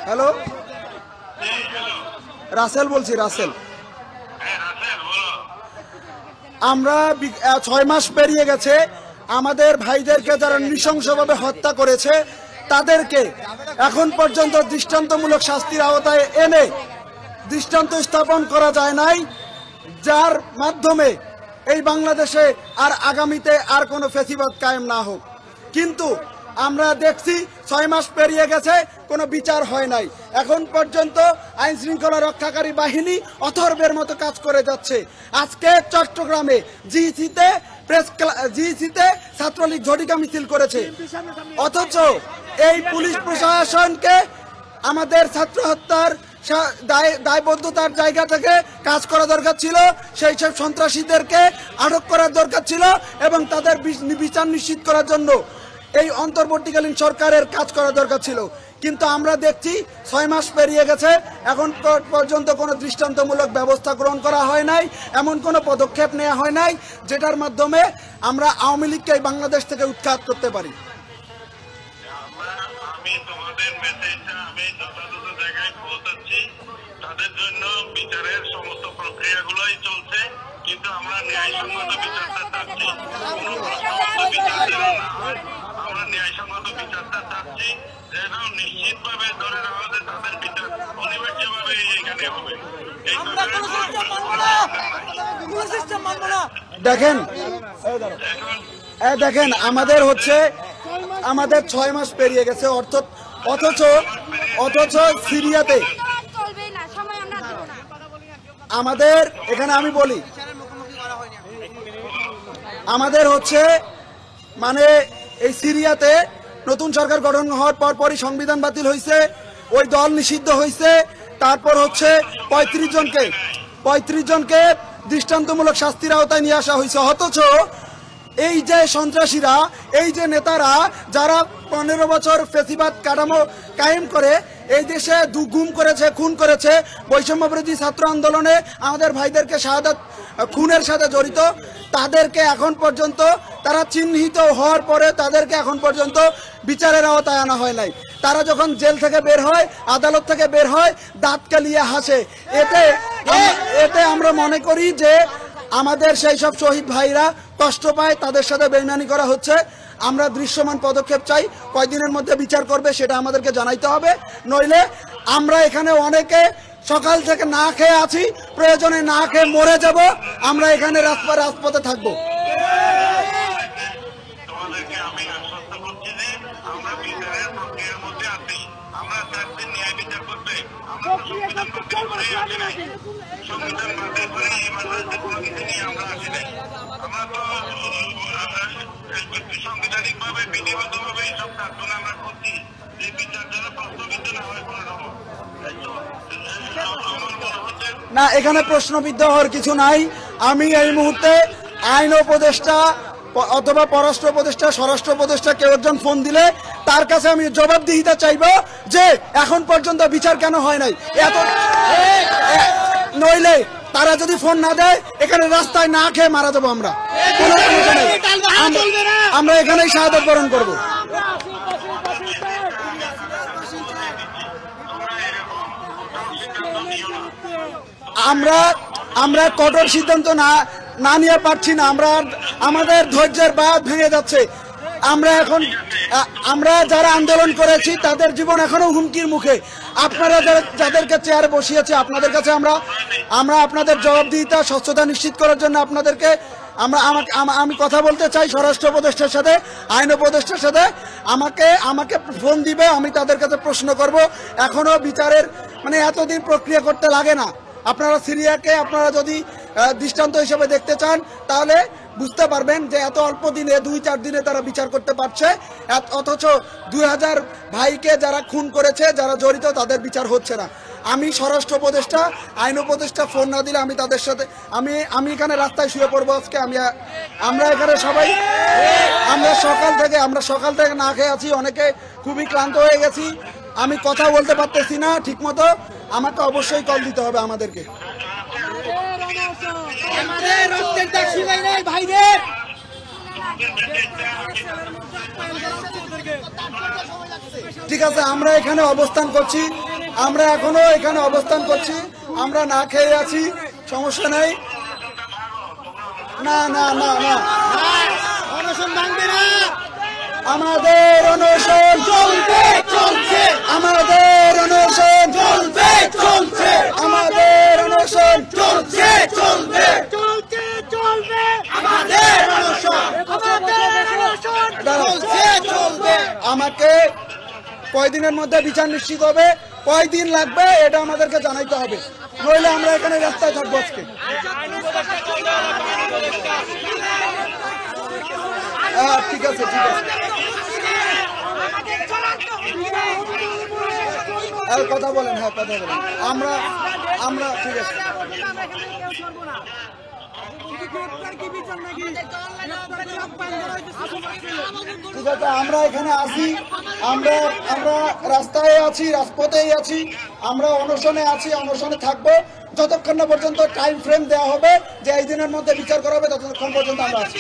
Hello, Rasel বলছি, রাসেল। আমরা 6 মাস পেরিয়ে গেছে, আমাদের ভাইদেরকে যারা নৃশংসভাবে হত্যা করেছে তাদেরকে এখন পর্যন্ত দৃষ্টান্তমূলক শাস্তির আওতায় এনে দৃষ্টান্ত স্থাপন করা যায় নাই, যার মাধ্যমে এই বাংলাদেশে আর আগামীতে আর কোনো ফ্যাসিবাদ কায়েম না হোক। কিন্তু আমরা দেখছি 6 মাস পেরিয়ে গেছে, কোনো বিচার হয় নাই। এখন পর্যন্ত আইন শৃঙ্খলা রক্ষাকারী বাহিনী অথর্বের মতো কাজ করে যাচ্ছে। আজকে চট্টগ্রামে জিইসিতে ছাত্রলীগ ঝটিকা মিছিল করেছে, অথচ এই পুলিশ প্রশাসনকে আমাদের ছাত্র হত্যার দায়বদ্ধতার জায়গা থেকে কাজ করা দরকার ছিল। সেই সব সন্ত্রাসীদেরকে আটক করার দরকার ছিল এবং তাদের বিচার নিশ্চিত করার জন্য এই অন্তর্বর্তীকালীন সরকারের কাজ করা দরকার ছিল। কিন্তু আমরা দেখছি 6 মাস পেরিয়ে গেছে, এখন পর্যন্ত কোনো দৃষ্টান্তমূলক ব্যবস্থা গ্রহণ করা হয় নাই, এমন কোনো পদক্ষেপ নেওয়া হয় নাই যেটার মাধ্যমে আমরা আওয়ামী লীগকে বাংলাদেশ থেকে উৎখাত করতে পারি। তাদের জন্য বিচারের সমস্ত প্রক্রিয়াগুলোই চলছে, কিন্তু আমরা ন্যায়সঙ্গত বিচারটা চাচ্ছি। আমরা ন্যায়সঙ্গত বিচারটা চাচ্ছি, যেন নিশ্চিতভাবে ধরে নেওয়া যে তাদের বিচার অনিবার্যভাবে এখানে হবে। দেখেন আমাদের 6 মাস পেরিয়ে গেছে, অথচ সিরিয়াতে আমাদের এখানে আমি বলি আমাদের মানে এই সিরিয়াতে নতুন সরকার গঠন হওয়ার পরপরই সংবিধান বাতিল হয়েছে, ওই দল নিষিদ্ধ হয়েছে। তারপর 35 জনকে দৃষ্টান্তমূলক শাস্তির আওতায় নিয়ে আসা হয়েছে। অথচ এই যে সন্ত্রাসীরা, এই যে নেতারা যারা 15 বছর ফ্যাসিবাদ কাঠামো কায়েম করে এই দেশে গুম করেছে, খুন করেছে, বৈষম্য বিরোধী ছাত্র আন্দোলনে আমাদের ভাইদেরকে শাহাদাত খুনের সাথে জড়িত, তাদেরকে এখন পর্যন্ত তারা চিহ্নিত হওয়ার পরে তাদেরকে এখন পর্যন্ত বিচারের আওতায় আনা হয় নাই। তারা যখন জেল থেকে বের হয়, আদালত থেকে বের হয়, দাঁত কালিয়ে হাসে। এতে আমরা মনে করি যে আমাদের সেই সব শহীদ ভাইরা কষ্ট পায়, তাদের সাথে বেইমানি করা হচ্ছে। আমরা দৃশ্যমান পদক্ষেপ চাই, কয়দিনের মধ্যে বিচার করবে সেটা আমাদেরকে জানাইতে হবে, নইলে আমরা এখানে অনেকে সকাল থেকে না খেয়ে আছি, প্রয়োজনে না খেয়ে মরে যাব, আমরা এখানে রাজপথে থাকবো। সাংবিধানিক ভাবে বিধিবদ্ধ ভাবে এইসব কাজগুলো আমরা করছি, যে বিচার যেন প্রশ্নবিদ্ধ না হয় কোনো রকম। না, এখানে প্রশ্নবিদ্ধ হওয়ার কিছু নাই। আমি এই মুহূর্তে আইন উপদেষ্টা অথবা পররাষ্ট্র উপদেষ্টা, স্বরাষ্ট্র উপদেষ্টা কেউ একজন ফোন দিলে তার কাছে আমি জবাবদিহিতা চাইব যে এখন পর্যন্ত বিচার কেন হয় নাই। নইলে তারা যদি ফোন না দেয় এখানে রাস্তায় না খেয়ে মারা যাবো আমরা, আমরা এখানেই শাহাদাত বরণ করবো। আমরা কঠোর সিদ্ধান্ত না নিয়ে পারছি না, আমাদের ধৈর্যের বাঁধ ভেঙে যাচ্ছে। আমরা যারা আন্দোলন করেছি তাদের জীবন এখনো হুমকির মুখে। আপনারা যাদেরকে চেয়ারে বসিয়েছে আপনাদের কাছে আমরা আপনাদের জবাবদিহিতা, স্বচ্ছতা নিশ্চিত করার জন্য আপনাদেরকে আমি কথা বলতে চাই স্বরাষ্ট্র উপদেষ্টার সাথে, আইন উপদেষ্টার সাথে। আমাকে ফোন দিবে, আমি তাদের কাছে প্রশ্ন করব। এখনো বিচারের মানে এতদিন প্রক্রিয়া করতে লাগে না। আপনারা সিরিয়াকে আপনারা যদি দৃষ্টান্ত হিসেবে দেখতে চান তাহলে বুঝতে পারবেন যে এত অল্প দিনে 2-4 দিনে তারা বিচার করতে পারছে, অথচ 2000 ভাইকে যারা খুন করেছে, যারা জড়িত, তাদের বিচার হচ্ছে না। আমি স্বরাষ্ট্র উপদেষ্টা, আইন উপদেষ্টা ফোন না দিলে আমি তাদের সাথে আমি এখানে রাস্তায় শুয়ে পড়বো আজকে। আমরা এখানে সবাই আমরা সকাল থেকে না খেয়ে আছি, অনেকে খুবই ক্লান্ত হয়ে গেছি, আমি কথা বলতে পারতেছি না ঠিক মতো। আমাকে অবশ্যই কল দিতে হবে আমাদেরকে। আমাদের রক্তের দাগ শুকায় নাই ভাইদের। ঠিক আছে, আমরা এখানে অবস্থান করছি, আমরা এখনো এখানে অবস্থান করছি, আমরা না খেয়ে আছি, সমস্যা নাই। না না না না, অনশন ভাঙবে না। আমাদের অনশন চলবে চলছে, আমাদের অনশন চলবে চলছে, আমাদের অনশন চলছে চলবে, চলছে চলবে, আমাদের অনশন, আমাদের অনশন চলছে চলবে। আমাকে কয়দিনের মধ্যে বিচার নিশ্চিত হবে, কয়দিন লাগবে এটা আমাদেরকে জানাইতে হবে, নইলে আমরা এখানে রাস্তায় থাকবো আজকে। ঠিক আছে ঠিক আছে, কথা বলেন, হ্যাঁ কথা বলেন, আমরা আমরা ঠিক আছে ঠিক আছে, আমরা এখানে আছি, আমরা আমরা রাস্তায় আছি, রাজপথেই আছি, আমরা অনশনে আছি, অনশনে থাকবো যতক্ষণ না পর্যন্ত টাইম ফ্রেম দেওয়া হবে যে এই দিনের মধ্যে বিচার করা হবে, ততক্ষণ পর্যন্ত আমরা আছি।